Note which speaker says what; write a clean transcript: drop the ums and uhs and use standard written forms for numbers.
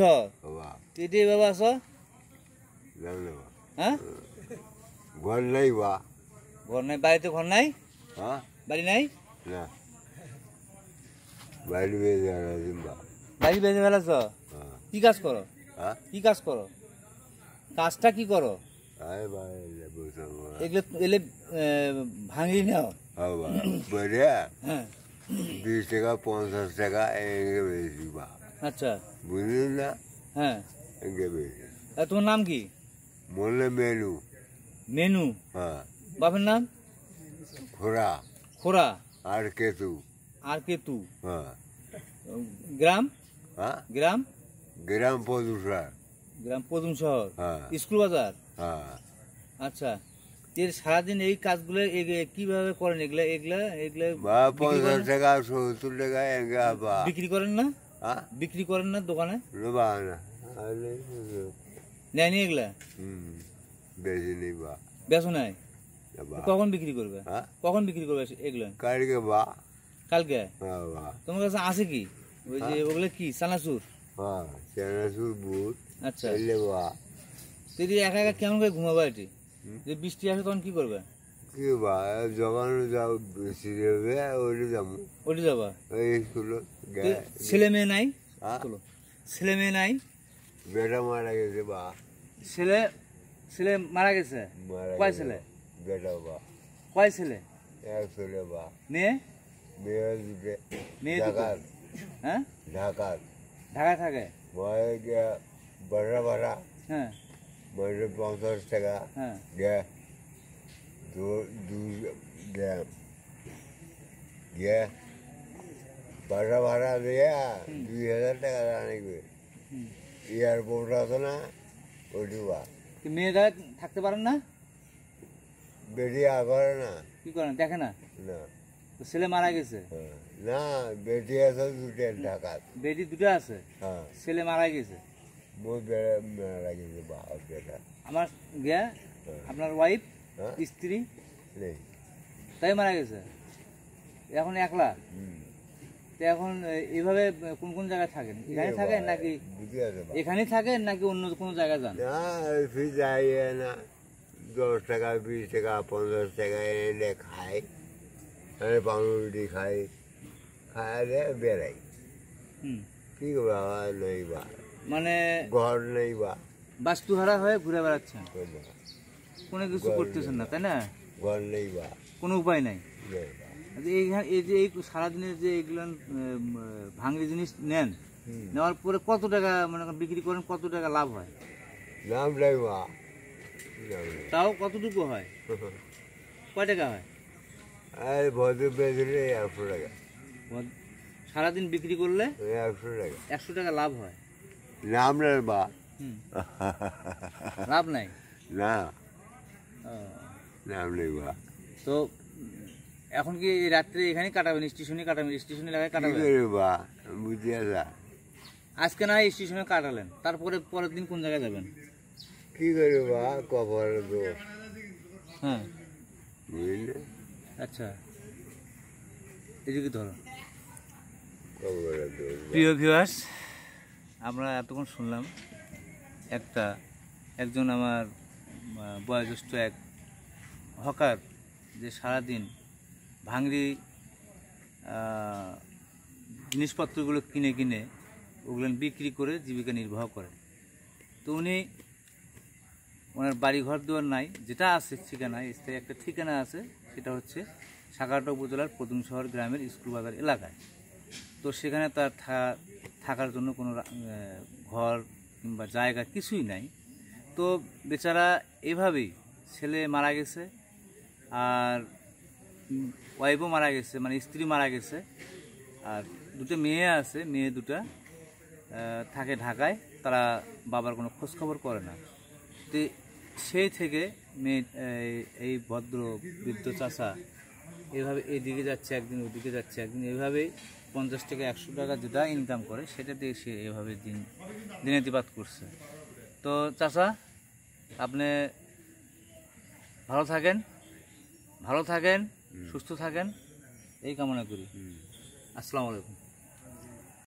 Speaker 1: বাবা আছো হ্যাঁ
Speaker 2: ঘর নাই বা
Speaker 1: ঘর নাই বাড়িতে ঘর নাই
Speaker 2: হ্যাঁ
Speaker 1: বাড়ি নাই
Speaker 2: না বাড়ি বেজে
Speaker 1: বাড়ি বেঁধে ফেলেছ কি কাজ করো
Speaker 2: হ্যাঁ
Speaker 1: কি কাজ করো কাজটা কি করো এগুলো এলে ভাঙি নাও
Speaker 2: হ্যাঁ 20 টাকা 50 টাকা এগে বেশি বা
Speaker 1: আচ্ছা
Speaker 2: বুঝলেন না
Speaker 1: হ্যাঁ
Speaker 2: এগে বেশি
Speaker 1: তোমার নাম কি
Speaker 2: বললে মেনু
Speaker 1: মেনু
Speaker 2: হ্যাঁ
Speaker 1: বাপের নাম
Speaker 2: খোরা
Speaker 1: খোরা
Speaker 2: আর কেতু
Speaker 1: হ্যাঁ গ্রাম
Speaker 2: হ্যাঁ
Speaker 1: গ্রাম
Speaker 2: গ্রাম পদুসার
Speaker 1: গ্রাম পদুম শহর
Speaker 2: হ্যাঁ
Speaker 1: স্কুল বাজার
Speaker 2: হ্যাঁ
Speaker 1: আচ্ছা এর সারাদিন এই কাজগুলো কিভাবে করেন এগুলা এগুলা এগুলা
Speaker 2: 50 টাকা 70 টাকা এগা বা
Speaker 1: বিক্রি করেন না
Speaker 2: হ্যাঁ
Speaker 1: বিক্রি করেন না দোকানে
Speaker 2: না না
Speaker 1: নেয়নি এগুলা
Speaker 2: বেশি নেই বা
Speaker 1: বেচো নাই কখন বিক্রি করবে
Speaker 2: হ্যাঁ
Speaker 1: কখন বিক্রি করবে এগুলো
Speaker 2: কালকে বা
Speaker 1: কালকে
Speaker 2: হ্যাঁ বা
Speaker 1: তোমার কাছে আছে কি ওই যে ওগুলো কি চানাচুর
Speaker 2: হ্যাঁ চানাচুর বুট
Speaker 1: আচ্ছা
Speaker 2: এলে বা
Speaker 1: তুই একা একা কেমন করে ঘুমাবো এটি যে বৃষ্টি আসে তখন কি করবে
Speaker 2: কি বা যখন যাও বেশি যাবে ওইটা যাবো
Speaker 1: ওটি যাবা
Speaker 2: এই স্কুলে
Speaker 1: ছেলে মেয়ে নাই
Speaker 2: হ্যাঁ
Speaker 1: ছেলে মেয়ে নাই
Speaker 2: বেটা মারা গেছে বা
Speaker 1: ছেলে ছেলে মারা গেছে কয় ছেলে
Speaker 2: বেটা বা
Speaker 1: কয় ছেলে
Speaker 2: এক ছেলে বা
Speaker 1: মেয়ে
Speaker 2: মেয়ে দুটো
Speaker 1: মেয়ে দুটো
Speaker 2: ঢাকার
Speaker 1: হ্যাঁ
Speaker 2: ঢাকার
Speaker 1: ঢাকায় থাকে
Speaker 2: মায়ে গিয়া ভাড়া ভাড়া
Speaker 1: হ্যাঁ
Speaker 2: মাঝে 50 টাকা
Speaker 1: হ্যাঁ
Speaker 2: গে গে ভাড়া ভাড়া দিয়ে 2000 টাকা আনবে এয়ারপোর্ট আছে না ওইটি বা
Speaker 1: মেয়েরা থাকতে পারেন না
Speaker 2: বেটিয়া করে না
Speaker 1: কি করেন দেখে না
Speaker 2: না
Speaker 1: তো ছেলে মারা গেছে
Speaker 2: না বেটি আছে দুটো ঢাকার
Speaker 1: বেটি দুটো আছে
Speaker 2: হ্যাঁ
Speaker 1: ছেলে মারা গেছে
Speaker 2: মোট মারা গেছে বা বেটা
Speaker 1: আমার গিয়া আপনার ওয়াইফ
Speaker 2: হ্যাঁ
Speaker 1: স্ত্রী
Speaker 2: নেই
Speaker 1: তাই মারা গেছে এখন একলা তো এখন এইভাবে কোন কোন জায়গায় থাকেন এখানে থাকেন নাকি এখানেই থাকেন নাকি অন্য কোনো জায়গায় যান
Speaker 2: না ফির যাই না 10 টাকা 20 টাকা 50 টাকা এনে খাই পাউরুটি খাই খাইলে বেড়াই কি বাবা নেই বা
Speaker 1: মানে
Speaker 2: ঘর নেই বা
Speaker 1: বাস্তুহারা হয়ে ঘুরে বেড়াচ্ছেন কোনো কিছু করতেছেন না তাই না
Speaker 2: ঘর নেই বা
Speaker 1: কোনো উপায় নাই এইখানে এই যে এই সারাদিনের যে এগুলো ভাঙড়ি জিনিস নেন নেওয়ার পরে কত টাকা মানে বিক্রি করেন কত টাকা লাভ হয়
Speaker 2: নাম নেই বা
Speaker 1: তাও কতটুকু হয় কয় টাকা হয়
Speaker 2: আর ভদ্র বেজলে 100 টাকা
Speaker 1: সারাদিন বিক্রি করলে
Speaker 2: 100 টাকা
Speaker 1: 100 টাকা লাভ হয়
Speaker 2: নাম নেই বা
Speaker 1: লাভ নাই
Speaker 2: না নাম নেই বা
Speaker 1: তো এখন কি রাত্রে এখানে কাটাবেন স্টেশনে কাটাবেন স্টেশনে লাগায় কাটাবেন
Speaker 2: বা বুঝিয়া যা
Speaker 1: আজকে না স্টেশনে কাটালেন তারপরে পরের দিন কোন জায়গায় যাবেন
Speaker 2: কি করে বা কপাল দোষ
Speaker 1: হ্যাঁ
Speaker 2: বুঝলে
Speaker 1: আচ্ছা এদিকে ধরো
Speaker 2: কপালের দোষ
Speaker 1: প্রিয় ভিউয়ার্স আমরা এতক্ষণ শুনলাম একজন আমার বয়োজ্যেষ্ঠ এক হকার যে সারাদিন ভাঙড়ি জিনিসপত্রগুলো কিনে কিনে ওগুলো বিক্রি করে জীবিকা নির্বাহ করে তো উনি ওনার বাড়ি ঘর দুয়ার নাই যেটা আছে ঠিকানায় স্থায়ী একটা ঠিকানা আছে সেটা হচ্ছে সাগারটা উপজেলার পদুম শহর গ্রামের স্কুল বাজার এলাকায় তো সেখানে তার থাকার জন্য কোনো ঘর কিংবা জায়গা কিছুই নাই তো বেচারা এভাবেই ছেলে মারা গেছে আর ওয়াইফও মারা গেছে মানে স্ত্রী মারা গেছে আর দুটো মেয়ে আছে মেয়ে দুটা থাকে ঢাকায় তারা বাবার কোনো খোঁজখবর করে না তো সেই থেকে মেয়ে এই ভদ্র বৃদ্ধ চাচা এভাবে এইদিকে যাচ্ছে একদিন ওদিকে যাচ্ছে একদিন এভাবেই 50 টাকা 100 টাকা যেটা ইনকাম করে সেটা দিয়ে সে এভাবে দিনাতিপাত করছে তো চাচা আপনি ভালো থাকেন সুস্থ থাকেন এই কামনা করি আসসালামু আলাইকুম।